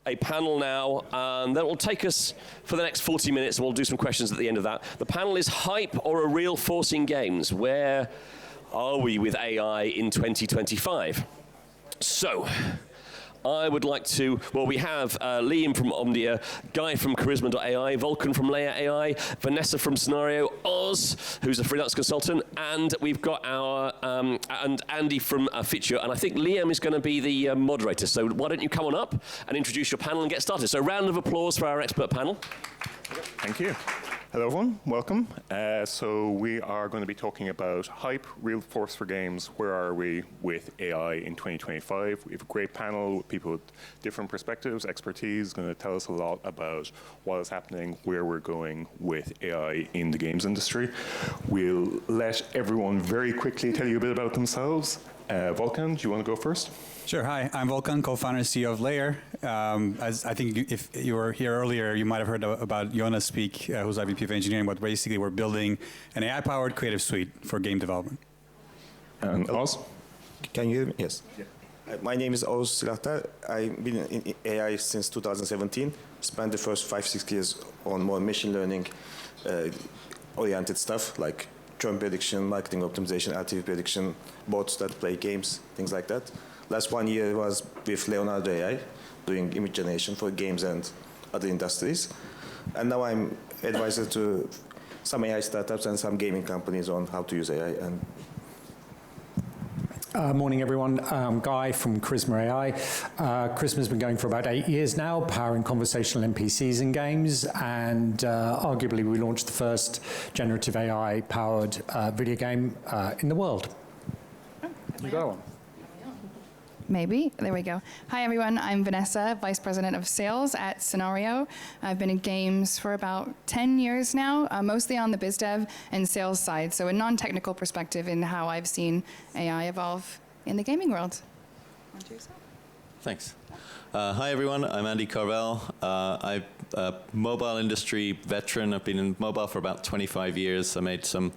a panel now, and that will take us for the next 40 minutes, and we'll do some questions at the end of that. The panel is hype or a real force in games. Where are we with AI in 2025? So, I would like to, well, we have Liam from Omdia, Guy from Charisma.ai, Volkan from Silahtar.ai, Vanessa from Scenario, Oz, who's a freelance consultant, and we've got our, and Andy from Phiture, and I think Liam is going to be the moderator. So why don't you come on up and introduce your panel and get started. So round of applause for our expert panel. Thank you. Hello everyone, welcome. So we are going to be talking about hype, real force for games. Where are we with AI in 2025? We have a great panel with people with different perspectives, expertise, going to tell us a lot about what is happening, where we're going with AI in the games industry. We'll let everyone very quickly tell you a bit about themselves. Volkan, do you want to go first? Sure. Hi, I'm Volkan, co-founder and CEO of Layer. As I think if you were here earlier, you might have heard about Jonas speak, who's our VP of engineering, but basically we're building an AI-powered creative suite for game development. And Oz? Can you hear me? Yes. Yeah. My name is Oz Silahtar. I've been in AI since 2017. Spent the first 5-6 years on more machine learning oriented stuff like churn prediction, marketing optimization, LTV prediction, bots that play games, things like that. Last 1 year was with Leonardo AI, doing image generation for games and other industries. And now I'm advisor to some AI startups and some gaming companies on how to use AI. Morning, everyone. Guy from Charisma.ai. Charisma's been going for about 8 years now, powering conversational NPCs in games, and arguably we launched the first generative AI-powered video game in the world. You got one. Maybe. There we go. Hi, everyone. I'm Vanessa, Vice President of Sales at Scenario. I've been in games for about 10 years now, mostly on the biz dev and sales side, so a non-technical perspective in how I've seen AI evolve in the gaming world. Want to Thanks. Hi, everyone. I'm Andy Carvell. I'm a mobile industry veteran. I've been in mobile for about 25 years. I made some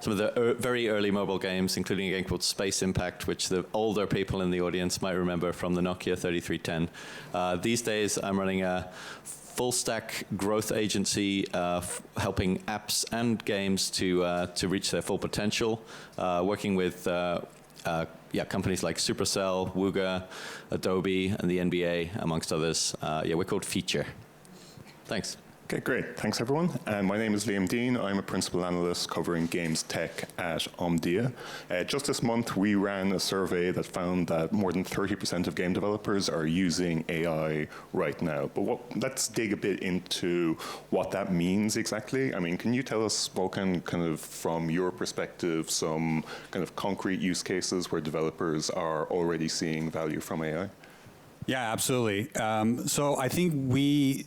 of the very early mobile games, including a game called Space Impact, which the older people in the audience might remember from the Nokia 3310. These days, I'm running a full-stack growth agency helping apps and games to reach their full potential, working with companies like Supercell, Wooga, Adobe, and the NBA, amongst others. We're called Phiture. Thanks. Okay, great. Thanks, everyone. My name is Liam Deane. I'm a principal analyst covering games tech at Omdia. Just this month, we ran a survey that found that more than 30% of game developers are using AI right now. But let's dig a bit into what that means exactly. I mean, can you tell us, Volkan, kind of from your perspective, some kind of concrete use cases where developers are already seeing value from AI? Yeah, absolutely. So I think we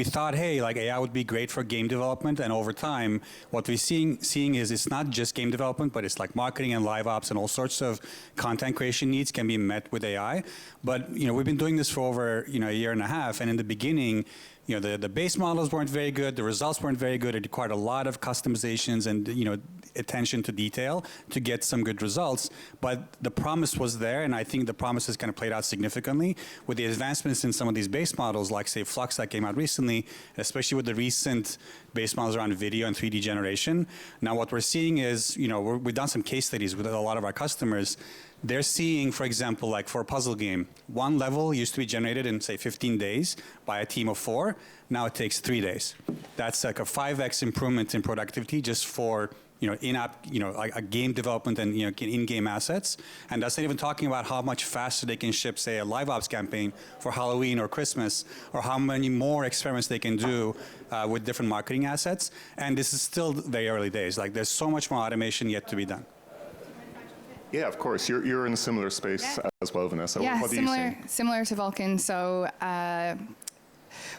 thought, hey, like AI would be great for game development, and over time, what we're seeing is it's not just game development, but it's like marketing and live ops and all sorts of content creation needs can be met with AI. But we've been doing this for over a year and a half, and in the beginning, the base models weren't very good, the results weren't very good. It required a lot of customizations and attention to detail to get some good results. But the promise was there, and I think the promise has kind of played out significantly with the advancements in some of these base models, like say Flux that came out recently, especially with the recent base models around video and 3D generation. Now what we're seeing is, we've done some case studies with a lot of our customers. They're seeing, for example, like for a puzzle game, one level used to be generated in, say, 15 days by a team of 4. Now it takes 3 days. That's like a 5x improvement in productivity just for in-app, like a game development and in-game assets. And that's not even talking about how much faster they can ship, say, a live ops campaign for Halloween or Christmas, or how many more experiments they can do with different marketing assets. And this is still very early days. Like there's so much more automation yet to be done. Yeah, of course. You're in a similar space as well, Vanessa. Yeah, what are you seeing? Similar to Volkan. So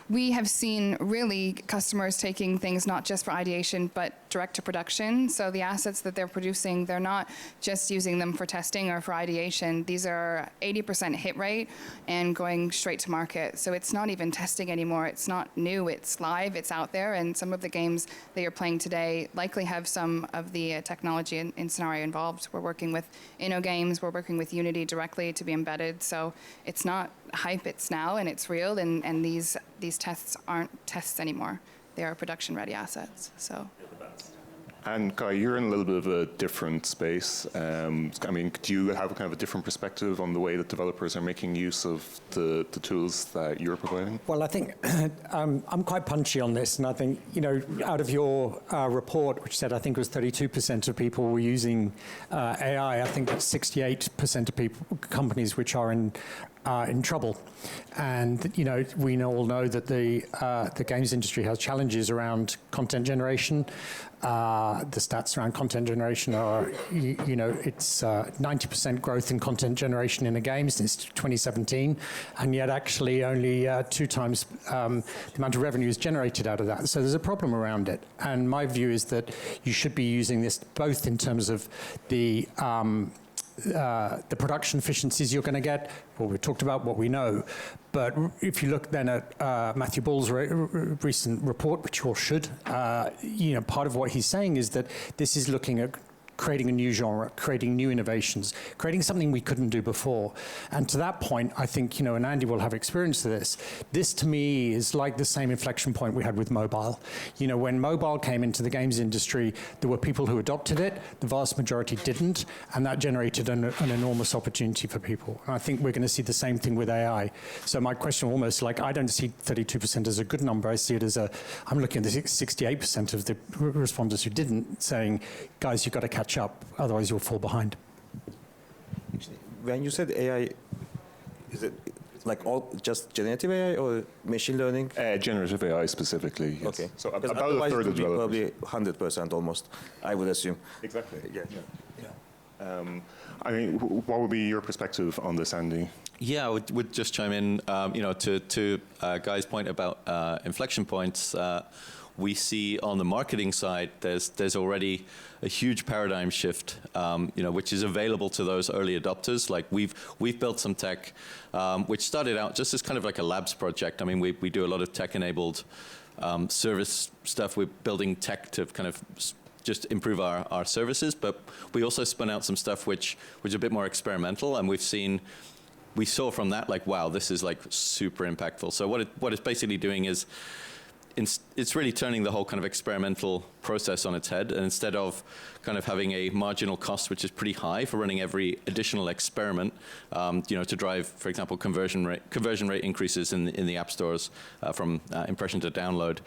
we have seen really customers taking things not just for ideation, but direct to production. So the assets that they're producing, they're not just using them for testing or for ideation. These are 80% hit rate and going straight to market. So it's not even testing anymore. It's not new. It's live. It's out there. And some of the games that you're playing today likely have some of the technology in Scenario involved. We're working with InnoGames. We're working with Unity directly to be embedded. So it's not hype. It's now, and it's real. And these tests aren't tests anymore. They are production-ready assets. So. And Guy, you're in a little bit of a different space. I mean, do you have kind of a different perspective on the way that developers are making use of the tools that you're providing? Well, I think I'm quite punchy on this, and I think, you know, out of your report, which said I think it was 32% of people were using AI, I think that's 68% of companies which are in trouble. And, you know, we all know that the games industry has challenges around content generation. The stats around content generation are, you know, it's 90% growth in content generation in a game since 2017, and yet actually only 2 times the amount of revenue is generated out of that. So there's a problem around it. And my view is that you should be using this both in terms of the production efficiencies you're going to get, what we talked about, what we know. But if you look then at Matthew Bull's recent report, which you all should, you know, part of what he's saying is that this is looking at creating a new genre, creating new innovations, creating something we couldn't do before. And to that point, I think, you know, and Andy will have experience of this, this to me is like the same inflection point we had with mobile. You know, when mobile came into the games industry, there were people who adopted it, the vast majority didn't, and that generated an enormous opportunity for people. And I think we're going to see the same thing with AI. So my question almost, like, I don't see 32% as a good number, I see it as I'm looking at the 68% of the respondents who didn't, saying, guys, you've got to catch up, otherwise you'll fall behind. When you said AI, is it like all just generative AI or machine learning? Generative AI specifically, yes. Okay. So Because about a otherwise third it of would be developers. probably 100% almost, I would assume. Exactly. Yeah. I mean, what would be your perspective on this, Andy? Yeah, I would just chime in, you know, to Guy's point about inflection points. We see on the marketing side, there's already a huge paradigm shift, you know, which is available to those early adopters. Like we've built some tech, which started out just as kind of like a labs project. I mean, we do a lot of tech-enabled service stuff. We're building tech to kind of just improve our services, but we also spun out some stuff which was a bit more experimental, and we saw from that, like, wow, this is like super impactful. So what it's basically doing is it's really turning the whole kind of experimental process on its head, and instead of kind of having a marginal cost which is pretty high for running every additional experiment, you know, to drive, for example, conversion rate increases in the app stores from impression to download.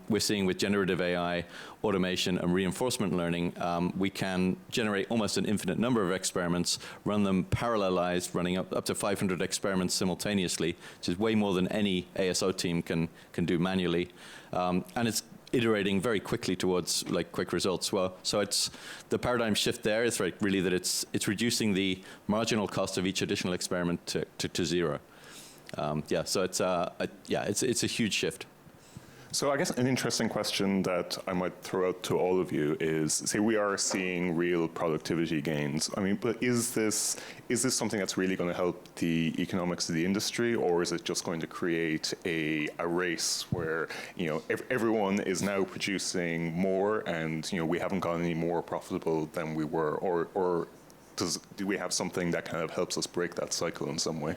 We're seeing with generative AI, automation, and reinforcement learning, we can generate almost an infinite number of experiments, run them parallelized, running up to 500 experiments simultaneously, which is way more than any ASO team can do manually. And it's iterating very quickly towards like quick results. Well, so it's the paradigm shift there is really that it's reducing the marginal cost of each additional experiment to zero. Yeah, so it's a huge shift. So I guess an interesting question that I might throw out to all of you is, say we are seeing real productivity gains. I mean, but is this something that's really going to help the economics of the industry, or is it just going to create a race where, you know, everyone is now producing more, and, you know, we haven't gotten any more profitable than we were, or do we have something that kind of helps us break that cycle in some way?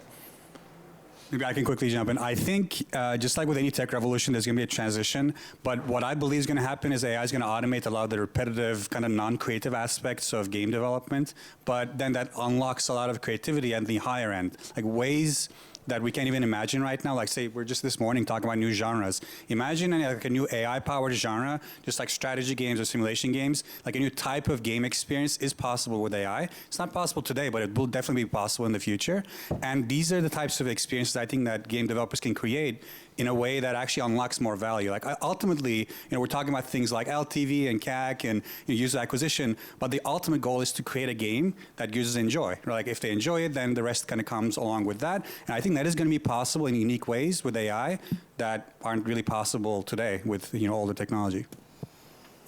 Maybe I can quickly jump in. I think just like with any tech revolution, there's going to be a transition. But what I believe is going to happen is AI is going to automate a lot of the repetitive, kind of non-creative aspects of game development. But then that unlocks a lot of creativity at the higher end, like ways that we can't even imagine right now. Like, say, we're just this morning talking about new genres. Imagine like a new AI-powered genre, just like strategy games or simulation games. Like a new type of game experience is possible with AI. It's not possible today, but it will definitely be possible in the future. And these are the types of experiences I think that game developers can create in a way that actually unlocks more value. Like ultimately, you know, we're talking about things like LTV and CAC and user acquisition, but the ultimate goal is to create a game that users enjoy. Like if they enjoy it, then the rest kind of comes along with that. And I think that is going to be possible in unique ways with AI that aren't really possible today with, you know, all the technology.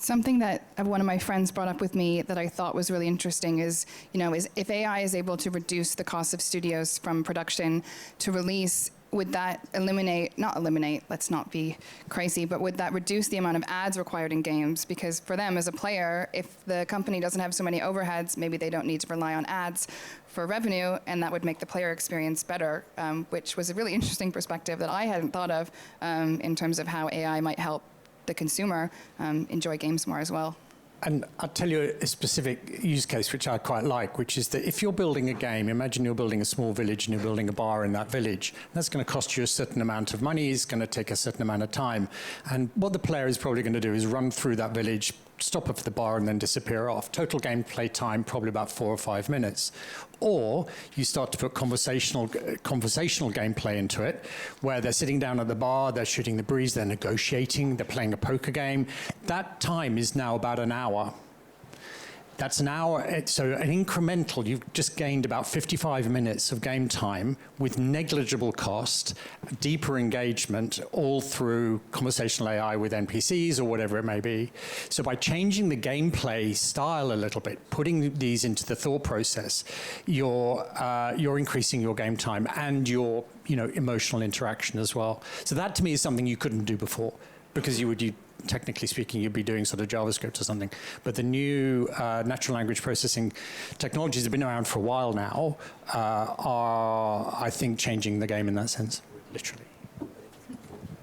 Something that one of my friends brought up with me that I thought was really interesting is if AI is able to reduce the cost of studios from production to release, would that not eliminate, let's not be crazy, but would that reduce the amount of ads required in games? Because for them as a player, if the company doesn't have so many overheads, maybe they don't need to rely on ads for revenue, and that would make the player experience better, which was a really interesting perspective that I hadn't thought of in terms of how AI might help the consumer enjoy games more as well. And I'll tell you a specific use case which I quite like, which is that if you're building a game, imagine you're building a small village and you're building a bar in that village. That's going to cost you a certain amount of money, it's going to take a certain amount of time. And what the player is probably going to do is run through that village, stop at the bar and then disappear off. Total gameplay time, probably about 4 or 5 minutes. Or you start to put conversational gameplay into it, where they're sitting down at the bar, they're shooting the breeze, they're negotiating, they're playing a poker game. That time is now about an hour. That's an hour, so an incremental, you've just gained about 55 minutes of game time with negligible cost, deeper engagement, all through conversational AI with NPCs or whatever it may be. So by changing the gameplay style a little bit, putting these into the thought process, you're increasing your game time and your emotional interaction as well. So that to me is something you couldn't do before, because technically speaking, you'd be doing sort of JavaScript or something. But the new natural language processing technologies have been around for a while now, are, I think, changing the game in that sense, literally.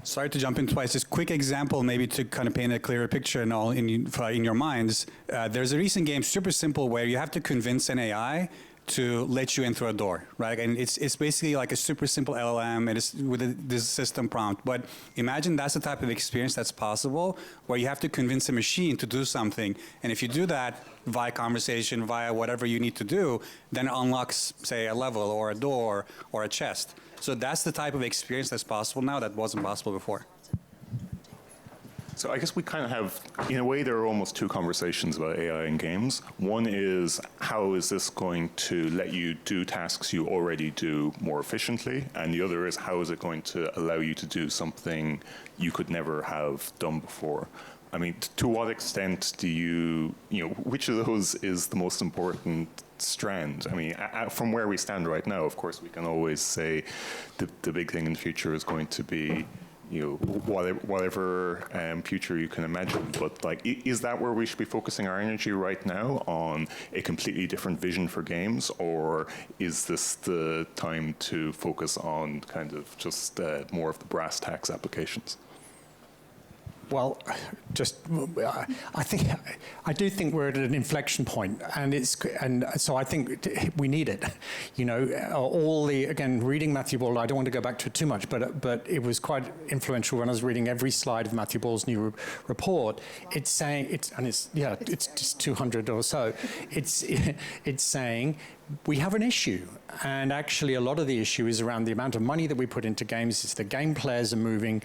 Sorry to jump in twice. Just quick example, maybe to kind of paint a clearer picture and all in your minds. There's a recent game, super simple, where you have to convince an AI to let you in through a door, right? And it's basically like a super simple LLM, and it's with this system prompt. But imagine that's the type of experience that's possible, where you have to convince a machine to do something. And if you do that via conversation, via whatever you need to do, then it unlocks, say, a level or a door or a chest. So that's the type of experience that's possible now that wasn't possible before. So I guess we kind of have, in a way, there are almost two conversations about AI in games. One is, how is this going to let you do tasks you already do more efficiently? And the other is, how is it going to allow you to do something you could never have done before? I mean, to what extent do which of those is the most important strand? I mean, from where we stand right now, of course, we can always say the big thing in the future is going to be whatever future you can imagine. But is that where we should be focusing our energy right now, on a completely different vision for games, or is this the time to focus on kind of just more of the brass tacks applications? Well, I do think we're at an inflection point, and so I think we need it. Again, reading Matthew Ball, I don't want to go back to it too much, but it was quite influential when I was reading every slide of Matthew Ball's new report. It's saying it's just 200 or so. It's saying we have an issue, and actually a lot of the issue is around the amount of money that we put into games. It's the game players are moving,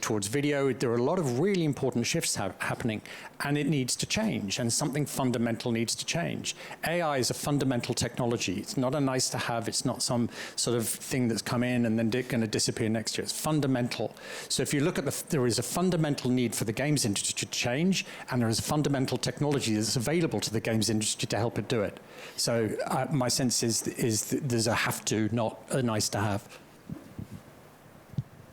towards video. There are a lot of really important shifts happening, and it needs to change, and something fundamental needs to change. AI is a fundamental technology. It's not a nice to have. It's not some sort of thing that's come in and then going to disappear next year. It's fundamental. So if you look at there is a fundamental need for the games industry to change, and there is a fundamental technology that's available to the games industry to help it do it. So my sense is there's a have to, not a nice to have.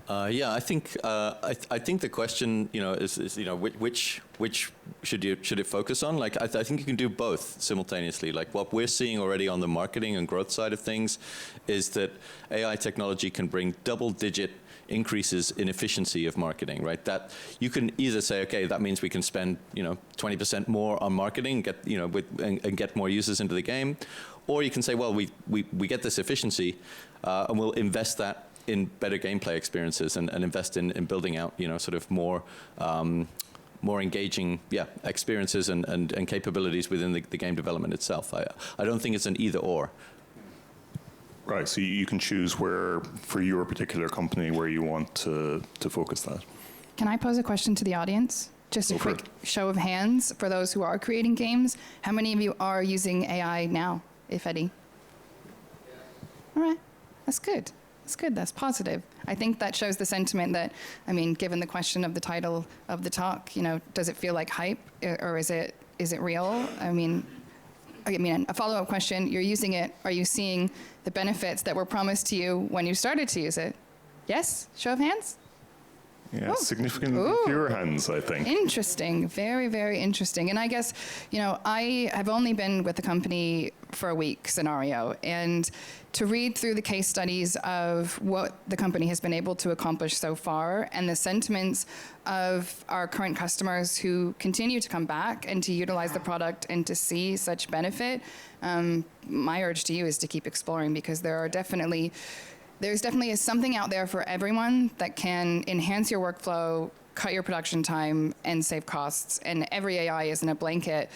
I think the question, is which should it focus on? I think you can do both simultaneously. Like what we're seeing already on the marketing and growth side of things is that AI technology can bring double-digit increases in efficiency of marketing, right? That you can either say, okay, that means we can spend 20% more on marketing, and get more users into the game, or you can say, well, we get this efficiency, and we'll invest that in better gameplay experiences and invest in building out sort of more engaging experiences and capabilities within the game development itself. I don't think it's an either or. Right, so you can choose where, for your particular company, where you want to focus that. Can I pose a question to the audience? Just a quick show of hands for those who are creating games. How many of you are using AI now, if any? All right, that's good. That's good. That's positive. I think that shows the sentiment that, I mean, given the question of the title of the talk, you know, does it feel like hype, or is it real? I mean, a follow-up question, you're using it. Are you seeing the benefits that were promised to you when you started to use it? Yes? Show of hands? Yeah, significantly fewer hands, I think. Interesting. Very, very interesting. And I guess, you know, I have only been with the company for a week, Scenario, and to read through the case studies of what the company has been able to accomplish so far and the sentiments of our current customers who continue to come back and to utilize the product and to see such benefit, my urge to you is to keep exploring, because there's definitely something out there for everyone that can enhance your workflow, cut your production time, and save costs. And every AI isn't a blanket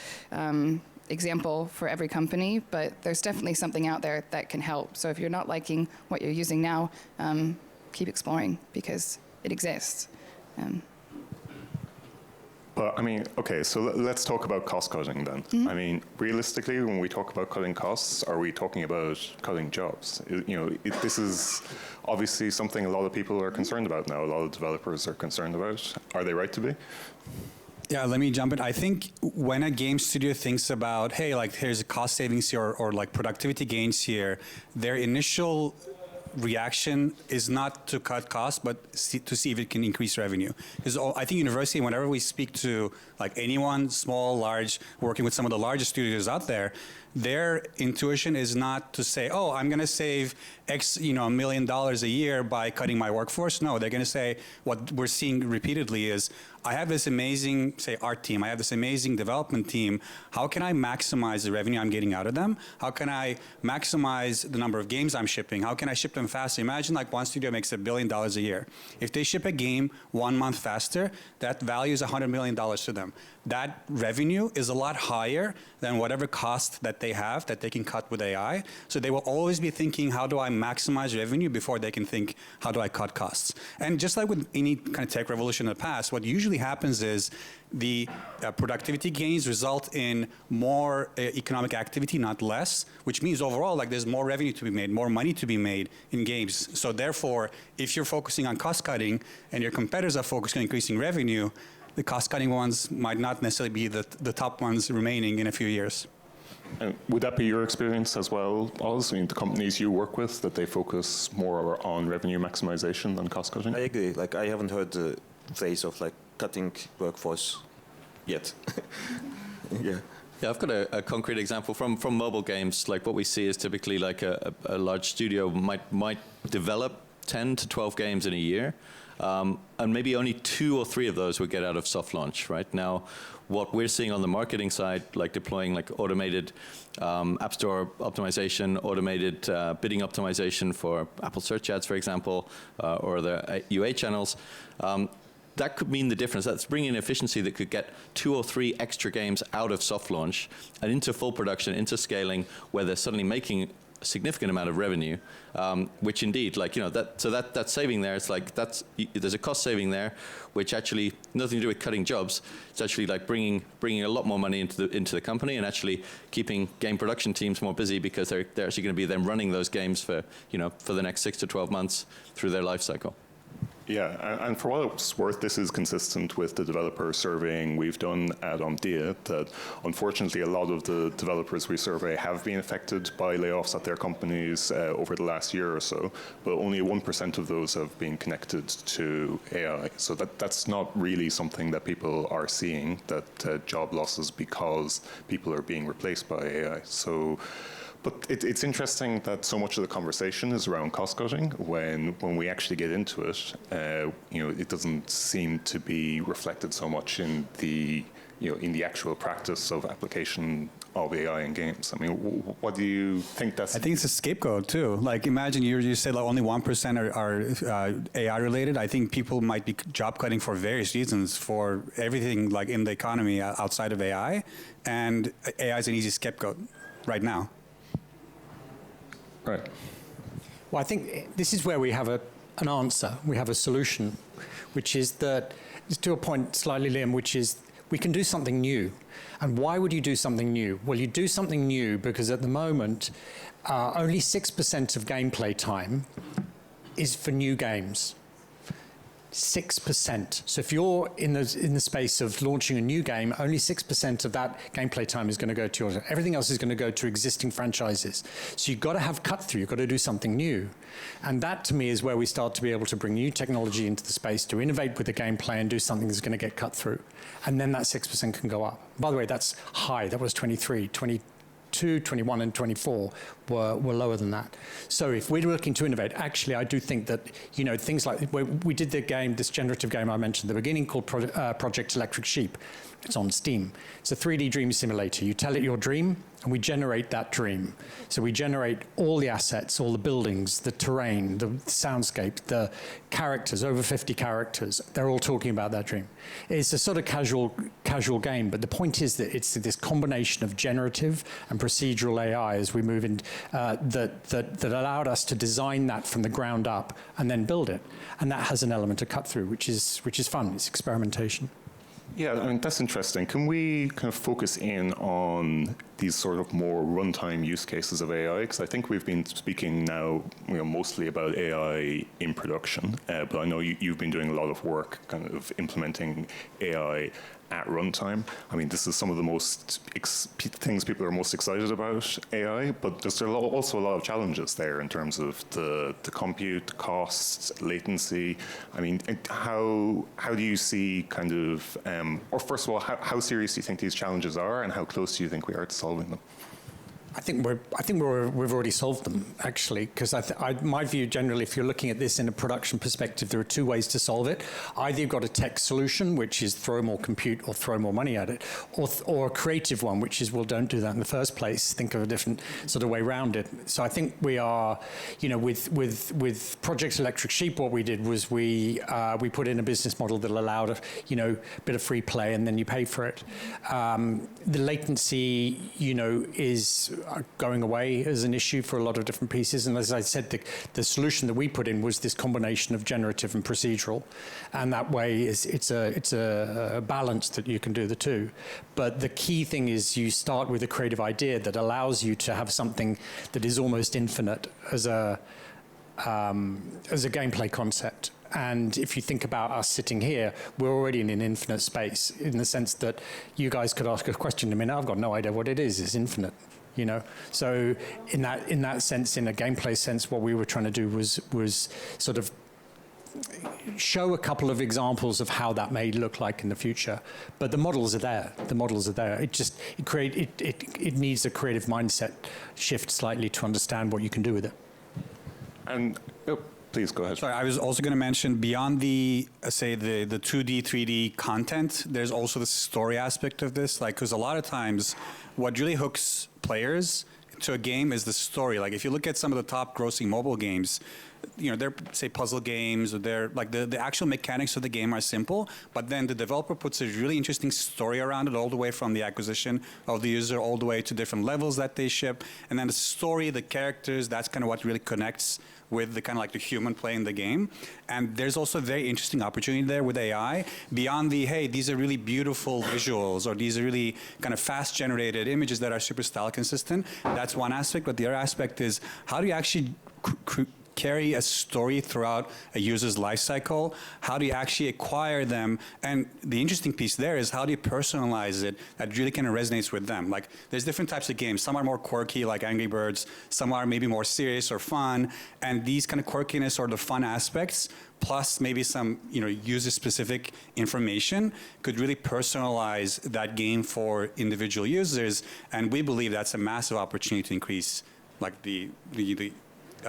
example for every company, but there's definitely something out there that can help. So if you're not liking what you're using now, keep exploring, because it exists. But I mean, okay, so let's talk about cost cutting then. I mean, realistically, when we talk about cutting costs, are we talking about cutting jobs? This is obviously something a lot of people are concerned about now. A lot of developers are concerned about. Are they right to be? Yeah, let me jump in. I think when a game studio thinks about, hey, like here's a cost savings here, or like productivity gains here, their initial reaction is not to cut costs, but to see if it can increase revenue. Because I think university, whenever we speak to like anyone, small, large, working with some of the largest studios out there, their intuition is not to say, oh, I'm going to save X, $1 million a year by cutting my workforce. No, they're going to say, what we're seeing repeatedly is, I have this amazing, say, art team. I have this amazing development team. How can I maximize the revenue I'm getting out of them? How can I maximize the number of games I'm shipping? How can I ship them faster? Imagine like one studio makes $1 billion a year. If they ship a game 1 month faster, that value is $100 million to them. That revenue is a lot higher than whatever cost that they have that they can cut with AI. So they will always be thinking, how do I maximize revenue before they can think, how do I cut costs? And just like with any kind of tech revolution in the past, what usually happens is the productivity gains result in more economic activity, not less, which means overall, like there's more revenue to be made, more money to be made in games. So therefore, if you're focusing on cost cutting and your competitors are focused on increasing revenue, the cost-cutting ones might not necessarily be the top ones remaining in a few years. Would that be your experience as well, Oz? I mean, the companies you work with, that they focus more on revenue maximization than cost-cutting? I agree. Like, I haven't heard the phrase of like cutting workforce yet. Yeah. Yeah, I've got a concrete example from mobile games. Like what we see is typically like a large studio might develop 10 to 12 games in a year. And maybe only 2 or 3 of those would get out of soft launch, right? Now, what we're seeing on the marketing side, like deploying like automated App Store optimization, automated bidding optimization for Apple search ads, for example, or the UA channels, that could mean the difference. That's bringing efficiency that could get 2 or 3 extra games out of soft launch and into full production, into scaling, where they're suddenly making a significant amount of revenue, which indeed, like, that saving there, it's like there's a cost saving there, which actually nothing to do with cutting jobs. It's actually like bringing a lot more money into the company and actually keeping game production teams more busy, because they're actually going to be then running those games for the next 6 to 12 months through their life cycle. Yeah, and for what it's worth, this is consistent with the developer surveying we've done at Omdia, that unfortunately a lot of the developers we survey have been affected by layoffs at their companies over the last year or so, but only 1% of those have been connected to AI. So that's not really something that people are seeing, that job losses because people are being replaced by AI. So. But it's interesting that so much of the conversation is around cost cutting. When we actually get into it, it doesn't seem to be reflected so much in the actual practice of application of AI in games. I mean, what do you think that's? I think it's a scapegoat too. Like, imagine you said like only 1% are AI related. I think people might be job cutting for various reasons, for everything like in the economy outside of AI, and AI is an easy scapegoat right now. Right. Well, I think this is where we have an answer. We have a solution, which is that, to a point slightly, Liam, which is we can do something new. And why would you do something new? Well, you do something new because at the moment, only 6% of gameplay time is for new games. 6%. So if you're in the space of launching a new game, only 6% of that gameplay time is going to go to yours. Everything else is going to go to existing franchises. So you've got to have cut through. You've got to do something new. And that, to me, is where we start to be able to bring new technology into the space to innovate with the gameplay and do something that's going to get cut through. And then that 6% can go up. By the way, that's high. That was 23, 22, 21, and 24 were lower than that. So if we're looking to innovate, actually, I do think that, you know, things like, we did the game, this generative game I mentioned at the beginning called Project Electric Sheep. It's on Steam. It's a 3D dream simulator. You tell it your dream, and we generate that dream. So we generate all the assets, all the buildings, the terrain, the soundscape, the characters, over 50 characters. They're all talking about that dream. It's a sort of casual game, but the point is that it's this combination of generative and procedural AI as we move in, that allowed us to design that from the ground up and then build it. And that has an element of cut through, which is fun. It's experimentation. Yeah, I mean, that's interesting. Can we kind of focus in on these sort of more runtime use cases of AI? Because I think we've been speaking now, you know, mostly about AI in production, but I know you've been doing a lot of work kind of implementing AI at runtime. I mean, this is some of the most things people are most excited about AI, but there's also a lot of challenges there in terms of the compute, costs, latency. I mean, how do you see kind of, or first of all, how serious do you think these challenges are, and how close do you think we are to solving them? I think we've already solved them, actually, because my view generally, if you're looking at this in a production perspective, there are two ways to solve it. Either you've got a tech solution, which is throw more compute or throw more money at it, or a creative one, which is, well, don't do that in the first place. Think of a different sort of way around it. So I think we are, you know, with Project Electric Sheep, what we did was we put in a business model that allowed, you know, a bit of free play, and then you pay for it. The latency, you know, is going away as an issue for a lot of different pieces. And as I said, the solution that we put in was this combination of generative and procedural. And that way, it's a balance that you can do the two. But the key thing is you start with a creative idea that allows you to have something that is almost infinite as a gameplay concept. And if you think about us sitting here, we're already in an infinite space in the sense that you guys could ask a question to me, I've got no idea what it is. It's infinite. You know, so in that sense, in a gameplay sense, what we were trying to do was sort of show a couple of examples of how that may look like in the future. But the models are there. The models are there. It needs a creative mindset shift slightly to understand what you can do with it. And please go ahead. Sorry, I was also going to mention beyond the 2D, 3D content, there's also the story aspect of this. Like, because a lot of times, what really hooks players to a game is the story. Like, if you look at some of the top grossing mobile games, you know, they're, say, puzzle games, or they're like the actual mechanics of the game are simple, but then the developer puts a really interesting story around it, all the way from the acquisition of the user all the way to different levels that they ship. And then the story, the characters, that's kind of what really connects with the kind of like the human playing the game. And there's also a very interesting opportunity there with AI beyond the, hey, these are really beautiful visuals, or these are really kind of fast generated images that are super style consistent. That's one aspect, but the other aspect is how do you actually carry a story throughout a user's life cycle? How do you actually acquire them? And the interesting piece there is how do you personalize it that really kind of resonates with them? Like, there's different types of games. Some are more quirky, like Angry Birds. Some are maybe more serious or fun. And these kind of quirkiness or the fun aspects, plus maybe some, you know, user-specific information, could really personalize that game for individual users. And we believe that's a massive opportunity to increase, like, the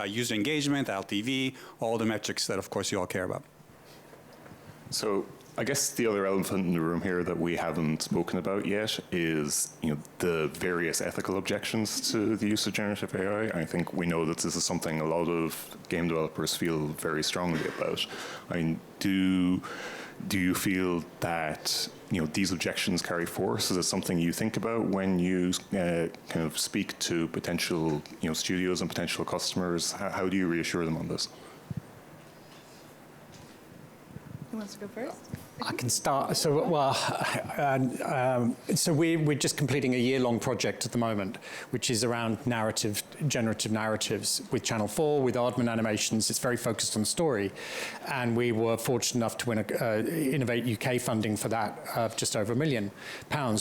user engagement, LTV, all the metrics that, of course, you all care about. So I guess the other elephant in the room here that we haven't spoken about yet is, you know, the various ethical objections to the use of generative AI. I think we know that this is something a lot of game developers feel very strongly about. I mean, do you feel that, you know, these objections carry force? Is it something you think about when you kind of speak to potential, you know, studios and potential customers? How do you reassure them on this? Who wants to go first? I can start. So, so we're just completing a year-long project at the moment, which is around generative narratives with Channel 4, with Aardman Animations. It's very focused on story. And we were fortunate enough to win Innovate UK funding for that of just over £1 million,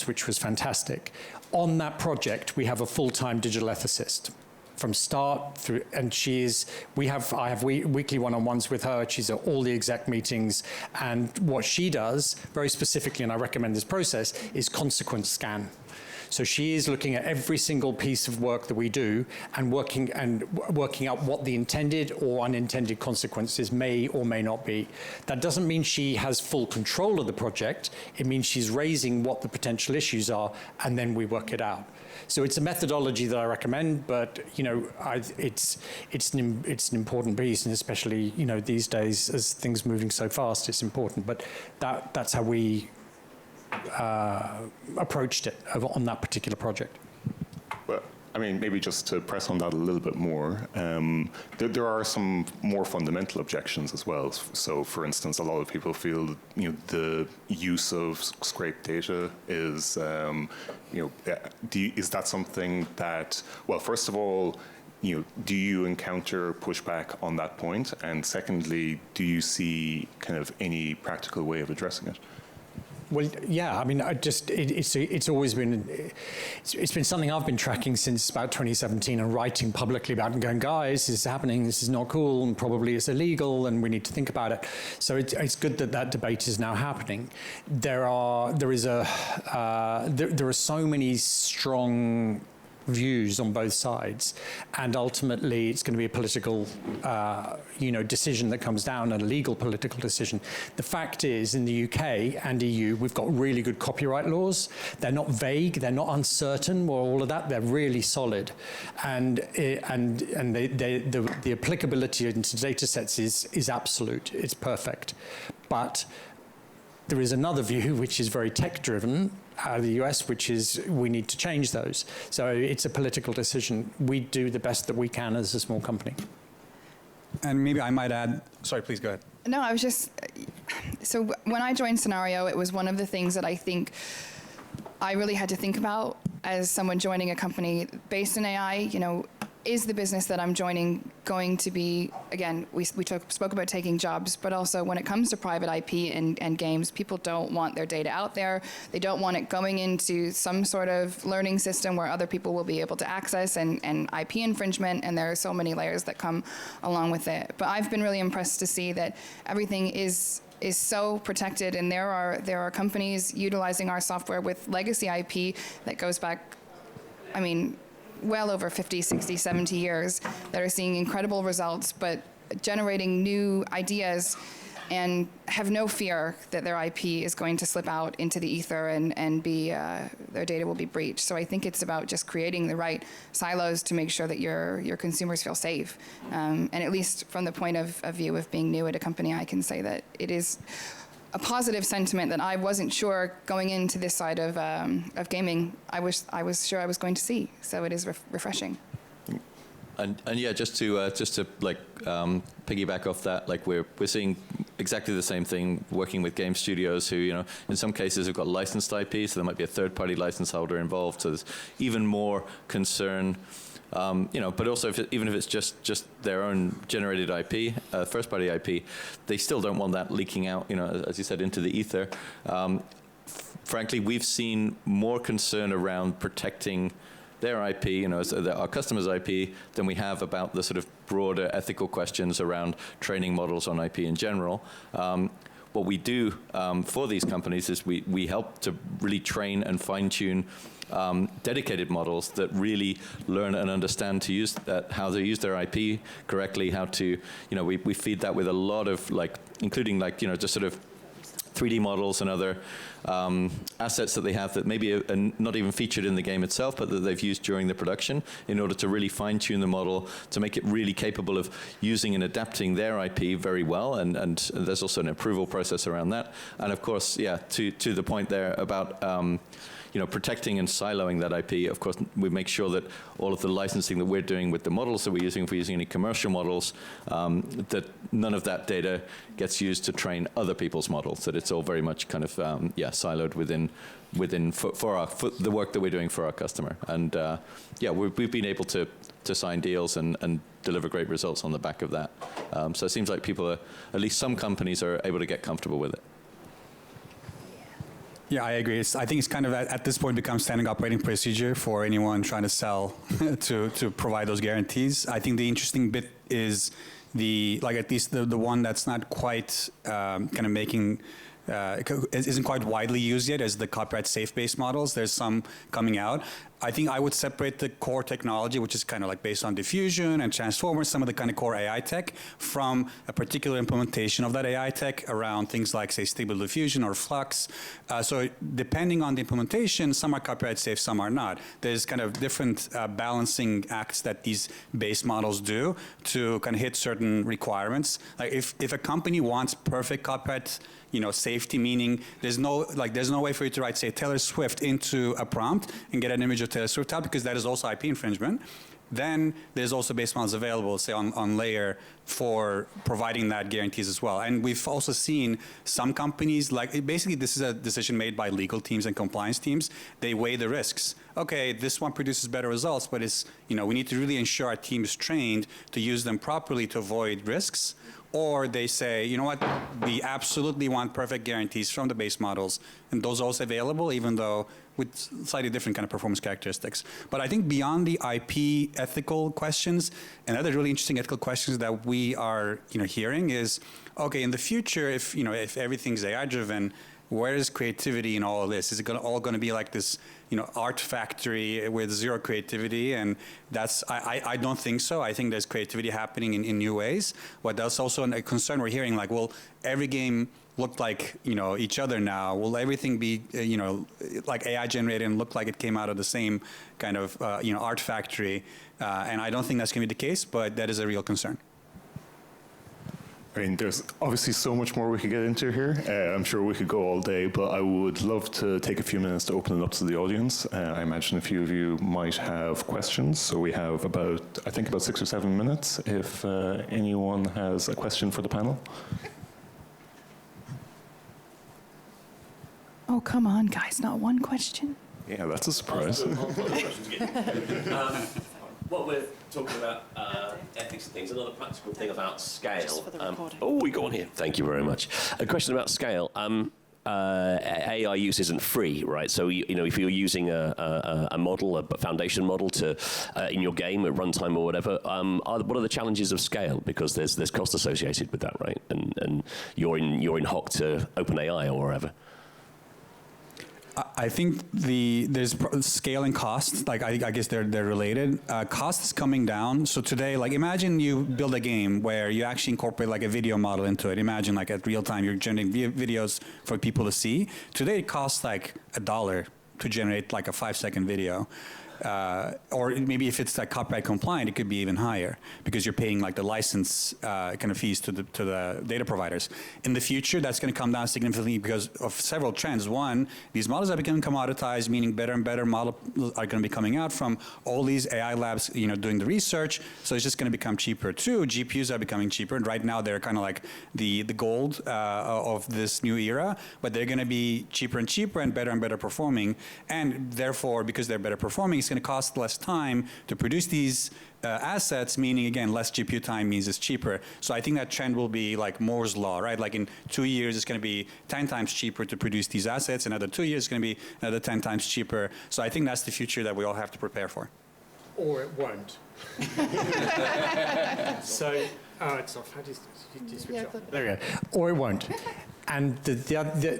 which was fantastic. On that project, we have a full-time digital ethicist. From start through, and I have weekly one-on-ones with her. She's at all the exec meetings, and what she does very specifically, and I recommend this process, is consequence scan. So she is looking at every single piece of work that we do and working out what the intended or unintended consequences may or may not be. That doesn't mean she has full control of the project. It means she's raising what the potential issues are, and then we work it out. So it's a methodology that I recommend, but it's an important piece, and especially these days as things moving so fast, it's important. But that's how we approached it on that particular project. Well, I mean, maybe just to press on that a little bit more, there are some more fundamental objections as well. So, for instance, a lot of people feel the use of scraped data is, is that something that, well, first of all, do you encounter pushback on that point? And secondly, do you see kind of any practical way of addressing it? Well, yeah, I mean, it's always been, it's been something I've been tracking since about 2017 and writing publicly about it and going, guys, this is happening, this is not cool, and probably it's illegal, and we need to think about it. So it's good that debate is now happening. There are so many strong views on both sides, and ultimately it's going to be a political decision that comes down, a legal political decision. The fact is, in the UK and EU, we've got really good copyright laws. They're not vague, they're not uncertain or all of that, they're really solid, and the applicability into data sets is absolute, it's perfect. But there is another view which is very tech driven out of the US, which is we need to change those. So it's a political decision. We do the best that we can as a small company. And maybe I might add, sorry, please go ahead. No, I was just, so when I joined Scenario, it was one of the things that I think I really had to think about as someone joining a company based in AI. Is the business that I'm joining going to be, again, we spoke about taking jobs, but also when it comes to private IP and games, people don't want their data out there. They don't want it going into some sort of learning system where other people will be able to access and IP infringement, and there are so many layers that come along with it. But I've been really impressed to see that everything is so protected, and there are companies utilizing our software with legacy IP that goes back, I mean, well over 50, 60, 70 years that are seeing incredible results, but generating new ideas and have no fear that their IP is going to slip out into the ether and be their data will be breached. So I think it's about just creating the right silos to make sure that your consumers feel safe. And at least from the point of view of being new at a company, I can say that it is a positive sentiment that I wasn't sure going into this side of gaming. I was sure I was going to see. So it is refreshing. And yeah, just to piggyback off that, like we're seeing exactly the same thing working with game studios who, in some cases have got licensed IP, so there might be a third-party license holder involved. So there's even more concern. But also even if it's just their own generated IP, first-party IP, they still don't want that leaking out, as you said, into the ether. Frankly, we've seen more concern around protecting their IP, our customers' IP, than we have about the sort of broader ethical questions around training models on IP in general. What we do for these companies is we help to really train and fine-tune dedicated models that really learn and understand to use that, how to use their IP correctly, how to, we feed that with a lot of including just sort of 3D models and other assets that they have that maybe are not even featured in the game itself, but that they've used during the production in order to really fine-tune the model to make it really capable of using and adapting their IP very well. And there's also an approval process around that. And of course, yeah, to the point there about protecting and siloing that IP. Of course, we make sure that all of the licensing that we're doing with the models that we're using, if we're using any commercial models, that none of that data gets used to train other people's models, that it's all very much kind of, siloed within for the work that we're doing for our customer. And we've been able to sign deals and deliver great results on the back of that. So it seems like people are, at least some companies are able to get comfortable with it. Yeah, I agree. I think it's kind of at this point becomes standard operating procedure for anyone trying to sell to provide those guarantees. I think the interesting bit is at least the one that's not quite kind of making isn't quite widely used yet as the copyright safe-based models. There's some coming out. I think I would separate the core technology, which is kind of like based on diffusion and transformers, some of the kind of core AI tech, from a particular implementation of that AI tech around things like, say, stable diffusion or flux. So depending on the implementation, some are copyright safe, some are not. There's kind of different balancing acts that these base models do to kind of hit certain requirements. Like if a company wants perfect copyright safety, meaning there's no way for you to write, say, Taylor Swift into a prompt and get an image of Taylor Swift out, because that is also IP infringement. Then there's also base models available, say, on layer for providing that guarantees as well. And we've also seen some companies, basically this is a decision made by legal teams and compliance teams. They weigh the risks. Okay, this one produces better results, but we need to really ensure our team is trained to use them properly to avoid risks. Or they say, you know what, we absolutely want perfect guarantees from the base models, and those are also available, even though with slightly different kind of performance characteristics. But I think beyond the IP ethical questions, another really interesting ethical questions that we are hearing is, okay, in the future, if everything's AI-driven, where is creativity in all of this? Is it all going to be like this, art factory with zero creativity? And I don't think so. I think there's creativity happening in new ways. But that's also a concern we're hearing, like, well, every game look like each other now? Will everything be like AI generated and look like it came out of the same kind of art factory? And I don't think that's going to be the case, but that is a real concern. I mean, there's obviously so much more we could get into here. I'm sure we could go all day, but I would love to take a few minutes to open it up to the audience. I imagine a few of you might have questions, so we have about 6 or 7 minutes if anyone has a question for the panel. Oh, come on, guys, not one question? Yeah, that's a surprise. What we're talking about ethics and things, another practical thing about scale. Just for the recording. We go on here. Thank you very much. A question about scale. AI use isn't free, right? So if you're using a model, a foundation model, in your game at runtime or whatever, what are the challenges of scale? Because there's cost associated with that, right? And you're in hock to OpenAI or wherever. I think there's scale and cost. Like I guess they're related. Cost is coming down. So today, imagine you build a game where you actually incorporate a video model into it. Imagine at real time you're generating videos for people to see. Today it costs $1 to generate a 5-second video. Or maybe if it's copyright compliant, it could be even higher because you're paying the license kind of fees to the data providers. In the future, that's going to come down significantly because of several trends. One, these models are becoming commoditized, meaning better and better models are going to be coming out from all these AI labs, doing the research. So it's just going to become cheaper. Two, GPUs are becoming cheaper, and right now they're kind of like the gold of this new era. But they're going to be cheaper and cheaper and better performing, and therefore, because they're better performing, it's going to cost less time to produce these assets, meaning, again, less GPU time means it's cheaper. So I think that trend will be like Moore's Law, right? In 2 years, it's going to be 10 times cheaper to produce these assets. Another 2 years, it's going to be another 10 times cheaper. So I think that's the future that we all have to prepare for. Or it won't. So, it's off. How do you switch off? There we go. Or it won't. And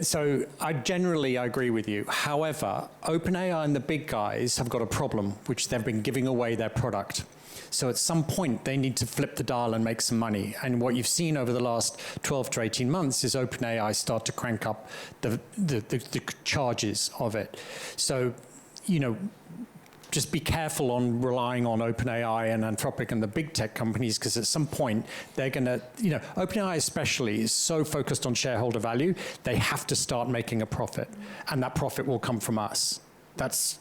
so I generally agree with you. However, OpenAI and the big guys have got a problem, which they've been giving away their product. So at some point, they need to flip the dial and make some money. And what you've seen over the last 12 to 18 months is OpenAI start to crank up the charges of it. So, just be careful on relying on OpenAI and Anthropic and the big tech companies, because at some point they're going to, OpenAI especially is so focused on shareholder value, they have to start making a profit, and that profit will come from us. That's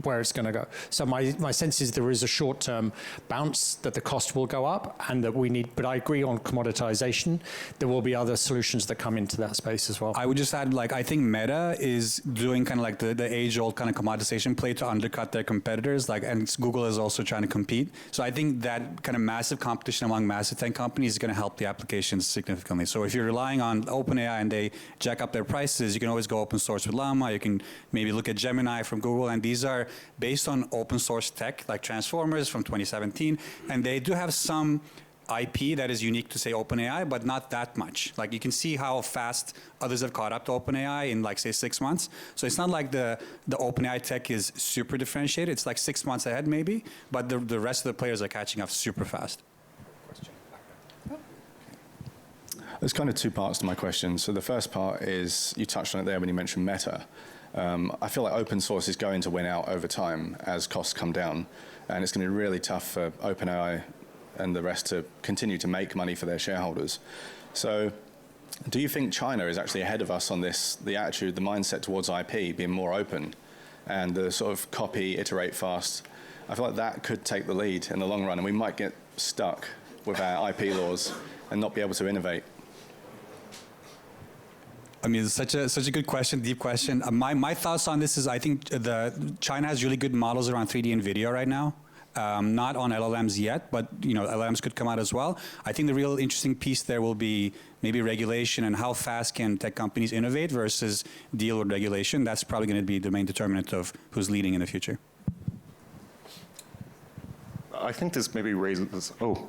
where it's going to go. So my sense is there is a short-term bounce that the cost will go up and that we need, but I agree on commoditization. There will be other solutions that come into that space as well. I would just add, like, I think Meta is doing kind of like the age-old kind of commoditization play to undercut their competitors, like, and Google is also trying to compete. So I think that kind of massive competition among massive tech companies is going to help the applications significantly. So if you're relying on OpenAI and they jack up their prices, you can always go open source with Llama. You can maybe look at Gemini from Google, and these are based on open source tech like Transformers from 2017, and they do have some IP that is unique to, say, OpenAI, but not that much. Like, you can see how fast others have caught up to OpenAI in, like, say, 6 months. So it's not like the OpenAI tech is super differentiated. It's like 6 months ahead maybe, but the rest of the players are catching up super fast. There's kind of two parts to my question. So the first part is, you touched on it there when you mentioned Meta. I feel like open source is going to win out over time as costs come down, and it's going to be really tough for OpenAI and the rest to continue to make money for their shareholders. So do you think China is actually ahead of us on this, the attitude, the mindset towards IP being more open, and the sort of copy, iterate fast? I feel like that could take the lead in the long run, and we might get stuck with our IP laws and not be able to innovate. I mean, it's such a good question, deep question. My thoughts on this is, I think China has really good models around 3D and video right now. Not on LLMs yet, but LLMs could come out as well. I think the real interesting piece there will be maybe regulation and how fast can tech companies innovate versus deal with regulation. That's probably going to be the main determinant of who's leading in the future. I think this maybe raises, well,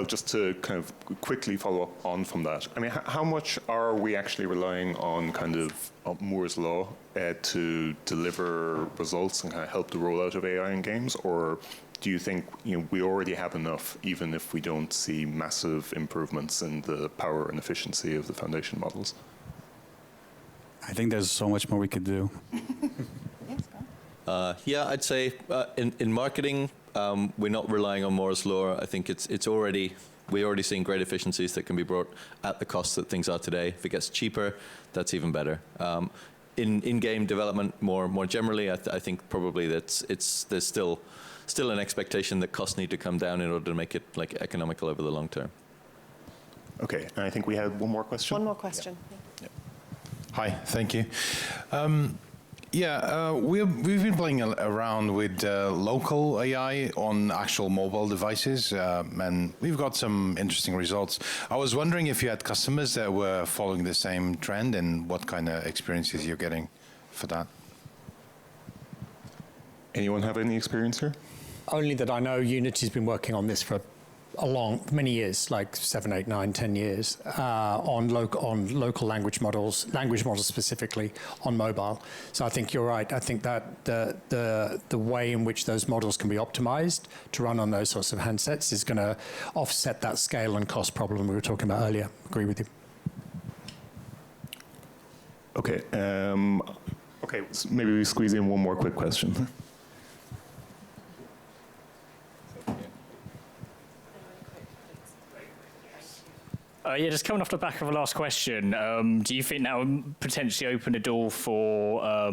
just to kind of quickly follow up on from that. I mean, how much are we actually relying on kind of Moore's Law to deliver results and kind of help the rollout of AI in games? Or do you think we already have enough, even if we don't see massive improvements in the power and efficiency of the foundation models? I think there's so much more we could do. Yeah, I'd say in marketing, we're not relying on Moore's Law. I think we're already seeing great efficiencies that can be brought at the cost that things are today. If it gets cheaper, that's even better. In-game development, more generally, I think probably there's still an expectation that costs need to come down in order to make it like economical over the long term. Okay, and I think we had one more question. One more question. Yeah. Hi, thank you. We've been playing around with local AI on actual mobile devices, and we've got some interesting results. I was wondering if you had customers that were following the same trend and what kind of experiences you're getting for that. Anyone have any experience here? Only that I know Unity's been working on this for many years, like 7, 8, 9, 10 years, on local language models specifically on mobile. So I think you're right. I think that the way in which those models can be optimized to run on those sorts of handsets is going to offset that scale and cost problem we were talking about earlier. Agree with you. Okay. So maybe we squeeze in one more quick question. Just coming off the back of the last question, do you think that would potentially open the door for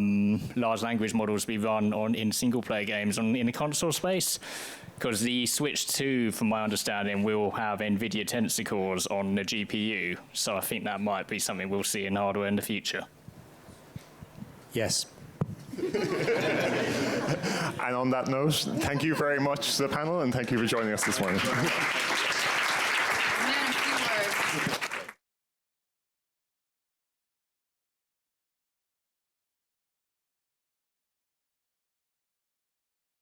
large language models to be run in single-player games in the console space? Because the Switch 2, from my understanding, will have NVIDIA Tensor cores on the GPU, so I think that might be something we'll see in hardware in the future. Yes. And on that note, thank you very much to the panel, and thank you for joining us this morning.